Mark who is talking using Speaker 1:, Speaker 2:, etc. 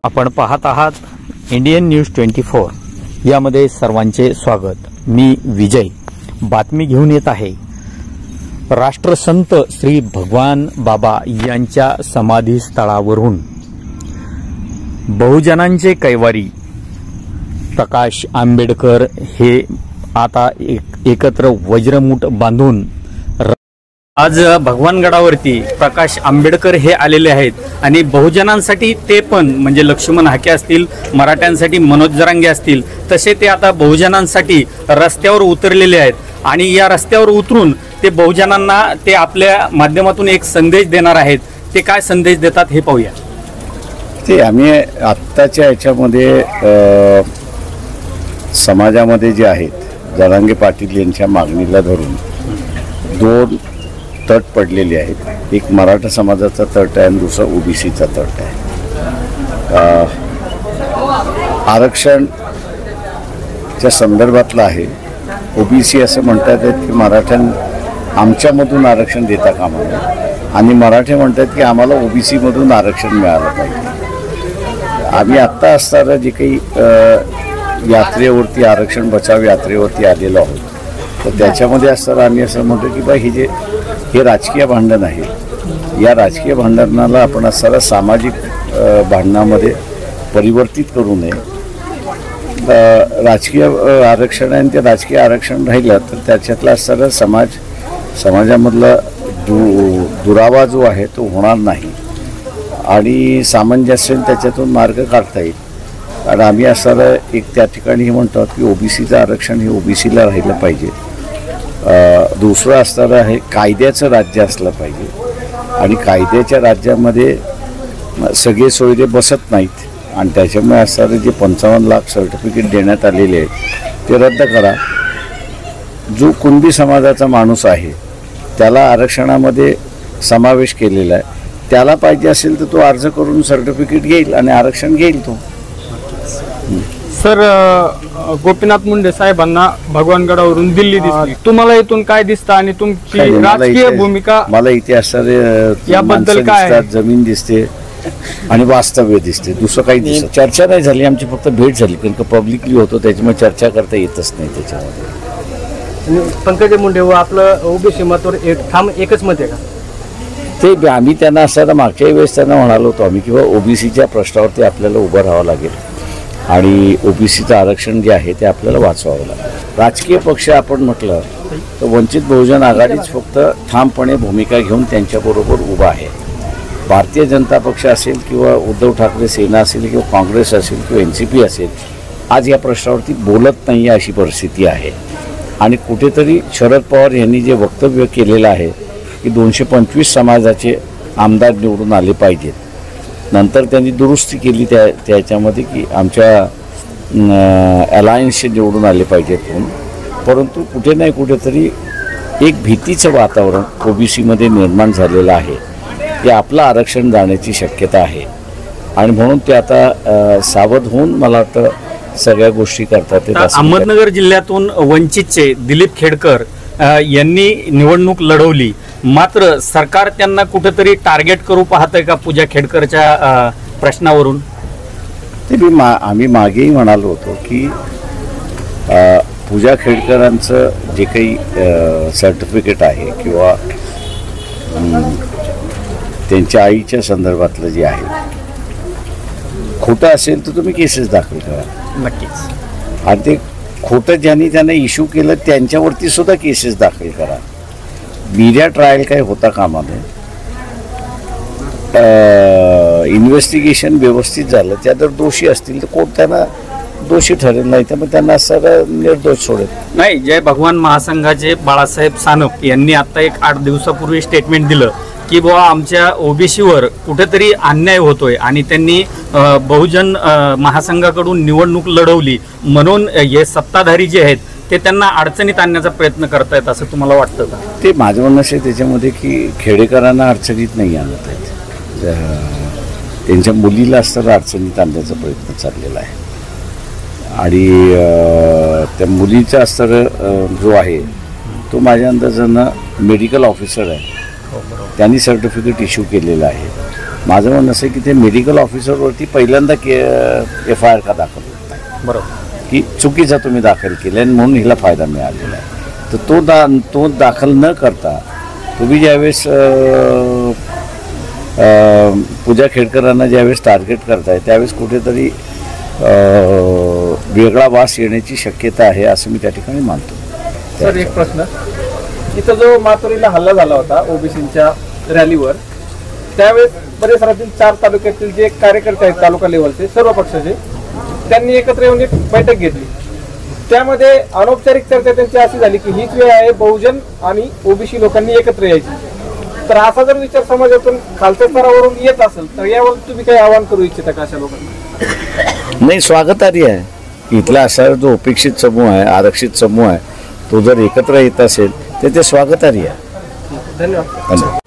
Speaker 1: आपण पाहत आहात इंडियन न्यूज 24 यामध्ये सर्वांचे स्वागत। मी विजय बातमी घेऊन येत आहे। राष्ट्रसंत श्री भगवान बाबा यांच्या समाधी स्थळावरून बहुजनांचे कैवारी प्रकाश आंबेडकर हे आता एकत्र वज्रमूठ बांधून आज भगवानगडावरती प्रकाश आंबेडकर हे आलेले आहेत आणि बहुजनांसाठी ते पण म्हणजे लक्ष्मण हाके असतील, मराठ्यांसाठी मनोज जरांगे असतील, तसे ते आता बहुजनांसाठी रस्त्यावर उतरलेले आहेत आणि या रस्त्यावर उतरून ते बहुजनांना ते आपल्या माध्यमातून एक संदेश देणार आहेत। ते काय संदेश देतात हे पाहूया।
Speaker 2: ते आम्ही आत्ताच्या याच्यामध्ये समाजामध्ये जे आहेत जरांगे पाटील यांच्या मागणीला धरून दोन तट पडलेले आहेत। एक मराठा समाजाचा तट आहे आणि दुसरा ओबीसीचा तट आहे। आरक्षणच्या संदर्भातला आहे। ओबीसी असं म्हणतात की मराठ्यां आमच्यामधून आरक्षण देता कामा नये आणि मराठे म्हणतात की आम्हाला ओबीसीमधून आरक्षण मिळालं पाहिजे। आम्ही आत्ता असताना जे काही यात्रेवरती आरक्षण बचाव यात्रेवरती आलेलो आहोत, तर त्याच्यामध्ये असताना आम्ही असं म्हणतो की बा हे राजकीय भांडण आहे। या राजकीय भांडणाला आपण असताना सामाजिक भांडणामध्ये परिवर्तित करू नये। राजकीय आरक्षण आहे आणि ते राजकीय आरक्षण राहिलं तर त्याच्यातला असताना समाजामधला दुरावा जो आहे तो होणार नाही आणि सामंजस्याने त्याच्यातून मार्ग काढता येईल। कारण आम्ही असताना एक त्या ठिकाणी हे म्हणतो की ओबीसीचं आरक्षण हे ओबीसीला राहिलं पाहिजे। दुसरं असताना हे कायद्याचं राज्य असलं पाहिजे आणि कायद्याच्या राज्यामध्ये सगळे सोयरे बसत नाहीत आणि त्याच्यामुळे असताना जे 55 लाख सर्टिफिकेट देण्यात आलेले आहेत ते रद्द करा। जो कुणबी समाजाचा माणूस आहे त्याला आरक्षणामध्ये समावेश केलेला आहे, त्याला पाहिजे असेल तर तो अर्ज करून सर्टिफिकेट घेईल आणि आरक्षण घेईल तो।
Speaker 3: सर, गोपीनाथ मुंडे साहेबांना भगवानगडावरून दिल्ली दिसली, तुम्हाला इथून काय दिसतं आणि तुमची राजकीय भूमिका?
Speaker 2: मला इथे असणारे याबद्दल काय जमीन दिसते आणि वास्तव्य दिसते, दुसरं काही दिसत। चर्चा नाही झाली आमची, फक्त भेट झाली कारण पब्लिकली होतो त्याच्यामुळे चर्चा करता येतच नाही त्याच्यामध्ये।
Speaker 3: पंकज मुंडे व आपलं ओबीसी मतवर एकच मत आहे का?
Speaker 2: ते आम्ही त्यांना असताना मागच्या वेळेस त्यांना म्हणालो होतो आम्ही किंवा ओबीसीच्या प्रश्नावरती आपल्याला उभं राहावं लागेल आणि ओबीसीचं आरक्षण जे आहे ते आपल्याला वाचवावं लागेल। राजकीय पक्ष आपण म्हटलं तर वंचित बहुजन आघाडीच फक्त ठामपणे भूमिका घेऊन त्यांच्याबरोबर उभा आहे। भारतीय जनता पक्ष असेल किंवा उद्धव ठाकरे सेना असेल किंवा काँग्रेस असेल किंवा एनसीपी असेल आज या प्रश्नावरती बोलत नाही अशी परिस्थिती आहे आणि कुठेतरी शरद पवार यांनी जे वक्तव्य केलेलं आहे की 225 समाजाचे आमदार निवडून आले पाहिजेत, नंतर त्यांनी दुरुस्ती केली त्याच्यामध्ये की आमच्या अलायन्सचे निवडून आले पाहिजेत म्हणून, परंतु कुठे नाही कुठेतरी एक भीतीचं वातावरण ओबीसीमध्ये निर्माण झालेलं आहे की आपलं आरक्षण जाण्याची शक्यता आहे आणि म्हणून ते आता सावध होऊन मला वाटतं सगळ्या गोष्टी करतात।
Speaker 1: अहमदनगर जिल्ह्यातून वंचितचे दिलीप खेडकर यांनी निवडणूक लढवली, मात्र सरकार त्यांना कुठेतरी टार्गेट करू पाहतंय का पूजा खेडकरच्या प्रश्नावरून?
Speaker 2: ते आम्ही मागेही म्हणालो होतो की पूजा खेडकरांचं जे काही सर्टिफिकेट आहे किंवा त्यांच्या आईच्या संदर्भातलं जे आहे खोटं असेल तर तुम्ही केसेस दाखल करा
Speaker 1: नक्कीच,
Speaker 2: आणि ते खोटं ज्यांनी त्यांना इश्यू केलं त्यांच्यावरती सुद्धा केसेस दाखल करा। मीडिया ट्रायल काय होता कामा नये। इन्व्हेस्टिगेशन व्यवस्थित झालं, त्या जर दोषी असतील तर कोर्ट त्यांना दोषी ठरेल, नाही तर मग त्यांना सगळं निर्दोष सोडेल।
Speaker 1: नाही, जय भगवान महासंघाचे बाळासाहेब सानप यांनी आता एक 8 दिवसापूर्वी स्टेटमेंट दिलं की बुवा आमच्या ओबीसीवर कुठेतरी अन्याय होतोय आणि त्यांनी बहुजन महासंघाकडून निवडणूक लढवली म्हणून हे सत्ताधारी जे आहेत ते त्यांना अडचणीत आणण्याचा प्रयत्न करतायत असं तुम्हाला वाटतं का?
Speaker 2: ते माझं म्हणणं आहे त्याच्यामध्ये की खेडेकरांना अडचणीत नाही आणत आहेत, त्यांच्या मुलीला असताना अडचणीत आणण्याचा प्रयत्न चाललेला आहे आणि त्या मुलीचा असताना जो आहे तो माझ्या अंदाजानं मेडिकल ऑफिसर आहे, त्यांनी सर्टिफिकेट इश्यू केलेलं आहे माझं म्हणणं असं आहे की ते मेडिकल ऑफिसरवरती पहिल्यांदा FIR का दाखल होत नाही,
Speaker 1: बरोबर,
Speaker 2: की चुकीचा तुम्ही दाखल केलं आणि म्हणून हिला फायदा मिळालेला आहे. तर तो दाखल न करता तुम्ही ज्यावेळेस पूजा खेडकरांना ज्यावेळेस टार्गेट करताय त्यावेळेस कुठेतरी वेगळा वास येण्याची शक्यता आहे असं मी त्या ठिकाणी मानतो.
Speaker 3: सर एक प्रश्न, इथं जो माथुरीला हल्ला झाला होता ओबीसीच्या रॅलीवर, त्यावेळेस परिसरातील 4 तालुक्यातील जे कार्यकर्ते आहेत तालुका लेवलचे सर्व पक्षाचे, त्यांनी एकत्र येऊन एक बैठक घेतली. त्यामध्ये अनौपचारिक चर्चा त्यांची अशी झाली की हीच वेळ आहे बहुजन आणि ओबीसी लोकांनी एकत्र यायची. तर असा जर विचार समाजातून खालच्या स्तरावरून येत असेल तर यावर तुम्ही काही आवाहन करू इच्छिता का अशा लोकांना?
Speaker 2: नाही, स्वागतार्ह आहे. इथला असा जो अपेक्षित समूह आहे, आरक्षित समूह आहे, तो जर एकत्र येत असेल तर ते स्वागतार्ह आहे.
Speaker 3: धन्यवाद.